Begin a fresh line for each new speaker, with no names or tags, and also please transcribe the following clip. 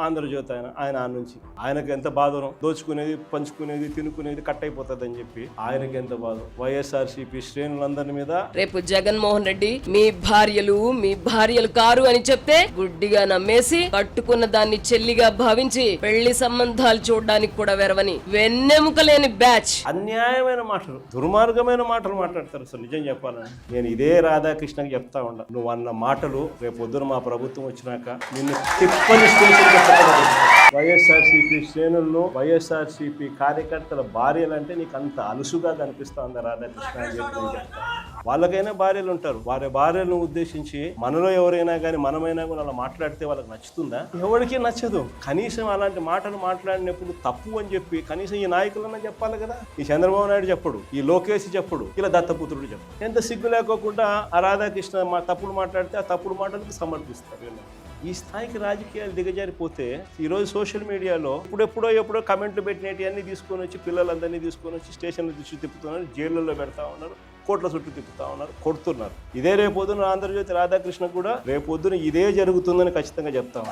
ఆంధ్రజ్యోతి ఆయన నుంచి ఆయనకు ఎంత బాధనో, దోచుకునేది పంచుకునేది తినుకునేది కట్ అయిపోతుంది అని చెప్పి ఆయనకి ఎంత బాధ. వైఎస్ఆర్సీపీ శ్రేణులందరి మీద
రేపు జగన్మోహన్ రెడ్డి మీ భార్యలు కారు అని చెప్తే గుడ్డిగా నమ్మేసి కట్టుకున్న దాన్ని చెల్లిగా భావించి పెళ్లి సంబంధాలు చూడడానికి కూడా వెరవని వెన్నెముక లేని బ్యాచ్.
అన్యాయమైన మాటలు, దుర్మార్గమైన మాటలు మాట్లాడతారు. అసలు నిజం చెప్పాలని నేను ఇదే రాధాకృష్ణకి చెప్తా ఉండ, నువ్వు అన్న మాటలు రేపు పొద్దున మా ప్రభుత్వం వచ్చినాక నిన్ను తిప్పని స్టేషన్ వైఎస్ఆర్సీపీ శ్రేణుల్లో వైఎస్ఆర్సీపీ కార్యకర్తల భార్యలంటే నీకు అంత అలుసుగా కనిపిస్తా ఉందా రాధాకృష్ణ అని చెప్పి నేను చెప్తా. వాళ్ళకైనా భార్యలు ఉంటారు, వారి భార్యలను ఉద్దేశించి మనలో ఎవరైనా కానీ మనమైనా కూడా అలా మాట్లాడితే వాళ్ళకి నచ్చుతుందా? ఎవరికి నచ్చదు. కనీసం అలాంటి మాటలు మాట్లాడినప్పుడు తప్పు అని చెప్పి కనీసం ఈ నాయకులన్నా చెప్పాలి కదా. ఈ చంద్రబాబు నాయుడు చెప్పడు, ఈ లోకేష్ చెప్పడు, ఇలా దత్తపుత్రుడు చెప్పడు. ఎంత సిగ్గు లేకోకుండా ఆ రాధాకృష్ణ తప్పులు మాట్లాడితే ఆ తప్పుడు మాటలకు సమర్పిస్తారు. ఈ స్థాయికి రాజకీయాలు దిగజారిపోతే ఈరోజు సోషల్ మీడియాలో ఎప్పుడో కమెంట్లు పెట్టినవి అన్ని తీసుకొని వచ్చి పిల్లలందరినీ తీసుకొని వచ్చి స్టేషన్లు చుట్టూ తిప్పుతున్నారు, జైళ్ళల్లో పెడతా ఉన్నారు, కోట్ల చుట్టూ తిప్పుతా ఉన్నారు, కొడుతున్నారు. ఇదే రేపొద్దున ఆంధ్రజ్యోతి రాధాకృష్ణ కూడా రేపొద్దున ఇదే జరుగుతుందని ఖచ్చితంగా చెప్తా